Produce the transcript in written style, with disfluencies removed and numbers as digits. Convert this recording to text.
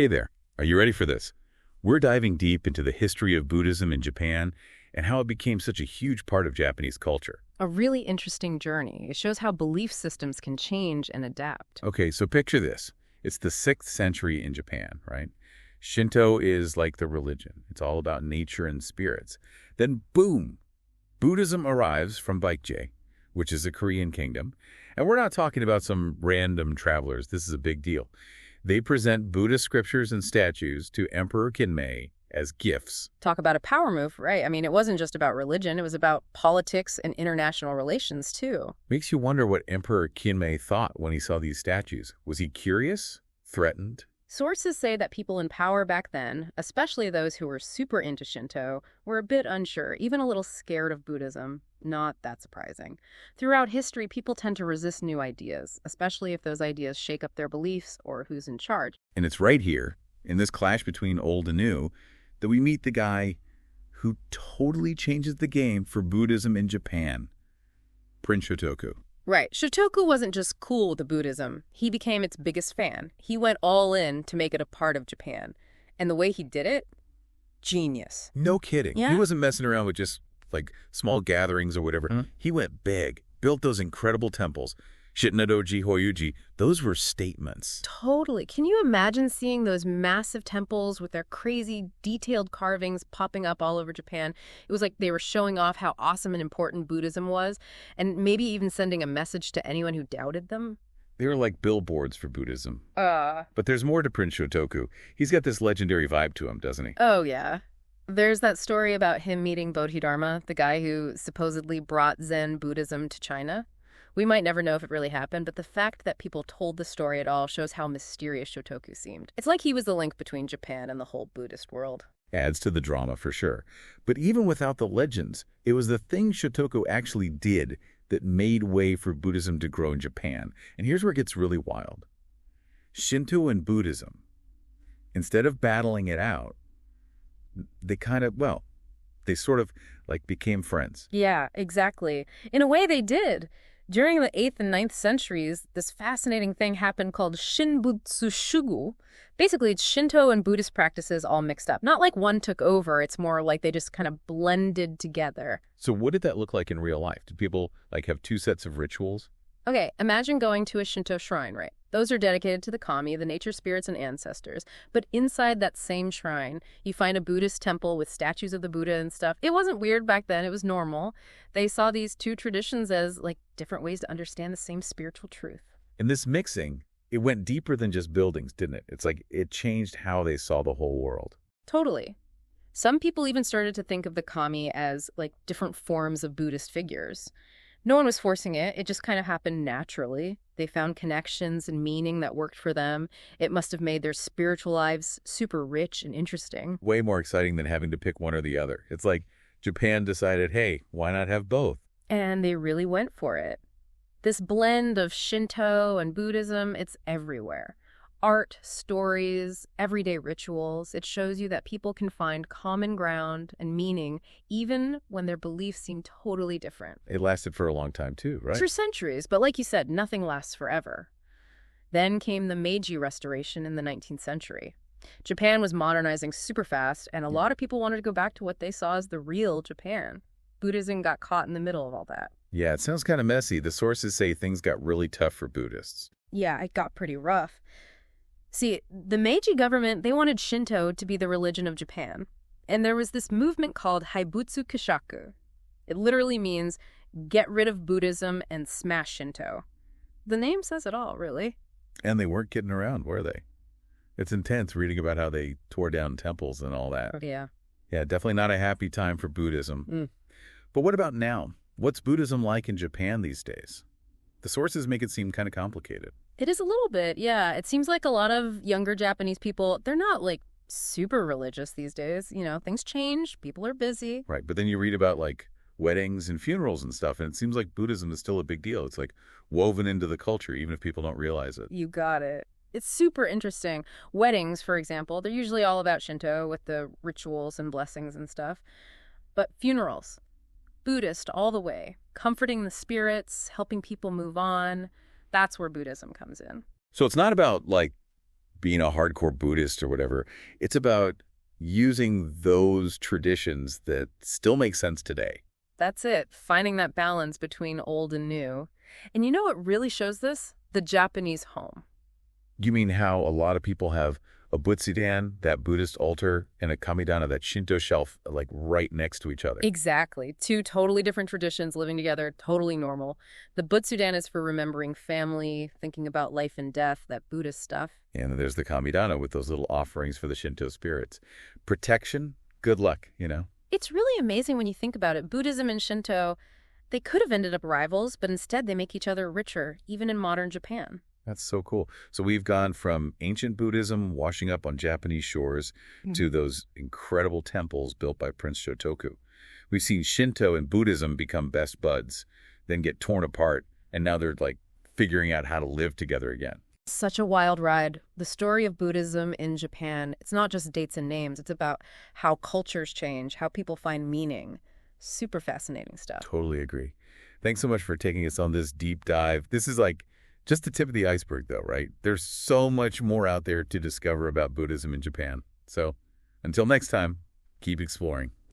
Hey there, are you ready for this? We're diving deep into the history of Buddhism in Japan and how it became such a huge part of Japanese culture. A really interesting journey. It shows how belief systems can change and adapt. Okay, so picture this. It's the 6th century in Japan, right? Shinto is like the religion. It's all about nature and spirits. Then boom, Buddhism arrives from Baekje, which is a Korean kingdom. And we're not talking about some random travelers. This is a big deal. They present Buddhist scriptures and statues to Emperor Kinmei as gifts. Talk about a power move, right? I mean, it wasn't just about religion. It was about politics and international relations, too. Makes you wonder what Emperor Kinmei thought when he saw these statues. Was he curious? Threatened? Sources say that people in power back then, especially those who were super into Shinto, were a bit unsure, even a little scared of Buddhism. Not that surprising. Throughout history, people tend to resist new ideas, especially if those ideas shake up their beliefs or who's in charge. And it's right here, in this clash between old and new, that we meet the guy who totally changes the game for Buddhism in Japan, Prince Shotoku. Right. Shotoku wasn't just cool with the Buddhism. He became its biggest fan. He went all in to make it a part of Japan. And the way he did it, genius. No kidding. Yeah. He wasn't messing around with just like small gatherings or whatever. He went big, built those incredible temples. Shitnadoji, Horyuji, those were statements. Totally. Can you imagine seeing those massive temples with their crazy detailed carvings popping up all over Japan? It was like they were showing off how awesome and important Buddhism was, and maybe even sending a message to anyone who doubted them. They were like billboards for Buddhism. But there's more to Prince Shotoku. He's got this legendary vibe to him, doesn't he? Oh, yeah. There's that story about him meeting Bodhidharma, the guy who supposedly brought Zen Buddhism to China. We might never know if it really happened, but the fact that people told the story at all shows how mysterious Shotoku seemed. It's like he was the link between Japan and the whole Buddhist world. Adds to the drama for sure. But even without the legends, it was the thing Shotoku actually did that made way for Buddhism to grow in Japan. And here's where it gets really wild. Shinto and Buddhism, instead of battling it out, they they sort of like became friends. Yeah, exactly. In a way, they did. During the 8th and 9th centuries, this fascinating thing happened called Shinbutsu-shugo. Basically, it's Shinto and Buddhist practices all mixed up. Not like one took over, it's more like they just kind of blended together. So what did that look like in real life? Did people like have two sets of rituals? Okay, imagine going to a Shinto shrine, right? Those are dedicated to the kami, the nature spirits and ancestors. But inside that same shrine, you find a Buddhist temple with statues of the Buddha and stuff. It wasn't weird back then. It was normal. They saw these two traditions as like different ways to understand the same spiritual truth. And this mixing, it went deeper than just buildings, didn't it? It's like it changed how they saw the whole world. Totally. Some people even started to think of the kami as like different forms of Buddhist figures. No one was forcing it. It just kind of happened naturally. They found connections and meaning that worked for them. It must have made their spiritual lives super rich and interesting. Way more exciting than having to pick one or the other. It's like Japan decided, hey, why not have both? And they really went for it. This blend of Shinto and Buddhism, it's everywhere. Art, stories, everyday rituals. It shows you that people can find common ground and meaning even when their beliefs seem totally different. It lasted for a long time too, right? For centuries, but like you said, nothing lasts forever. Then came the Meiji Restoration in the 19th century. Japan was modernizing super fast, and a lot of people wanted to go back to what they saw as the real Japan. Buddhism got caught in the middle of all that. Yeah, it sounds kind of messy. The sources say things got really tough for Buddhists. Yeah, it got pretty rough. See, the Meiji government, they wanted Shinto to be the religion of Japan. And there was this movement called Shinbutsu-shugo. It literally means get rid of Buddhism and smash Shinto. The name says it all, really. And they weren't kidding around, were they? It's intense reading about how they tore down temples and all that. Yeah. Yeah, definitely not a happy time for Buddhism. But what about now? What's Buddhism like in Japan these days? The sources make it seem kind of complicated. It is a little bit, yeah. It seems like a lot of younger Japanese people, they're not like super religious these days. You know, things change, people are busy. Right, but then you read about like weddings and funerals and stuff, and it seems like Buddhism is still a big deal. It's like woven into the culture, even if people don't realize it. You got it. It's super interesting. Weddings, for example, they're usually all about Shinto with the rituals and blessings and stuff. But funerals, Buddhist all the way, comforting the spirits, helping people move on. That's where Buddhism comes in. So it's not about like being a hardcore Buddhist or whatever. It's about using those traditions that still make sense today. That's it, finding that balance between old and new. And you know what really shows this? The Japanese home. You mean how a lot of people have a butsudan, that Buddhist altar, and a kamidana, that Shinto shelf, like right next to each other? Exactly. Two totally different traditions living together, totally normal. The Butsudan is for remembering family, thinking about life and death, that Buddhist stuff. And then there's the kamidana with those little offerings for the Shinto spirits. Protection, good luck, It's really amazing when you think about it. Buddhism and Shinto, they could have ended up rivals, but instead they make each other richer, even in modern Japan. That's so cool. So we've gone from ancient Buddhism washing up on Japanese shores to those incredible temples built by Prince Shotoku. We've seen Shinto and Buddhism become best buds, then get torn apart, and now they're like figuring out how to live together again. Such a wild ride. The story of Buddhism in Japan, it's not just dates and names. It's about how cultures change, how people find meaning. Super fascinating stuff. Totally agree. Thanks so much for taking us on this deep dive. This is like just the tip of the iceberg, though, right? There's so much more out there to discover about Buddhism in Japan. So until next time, keep exploring.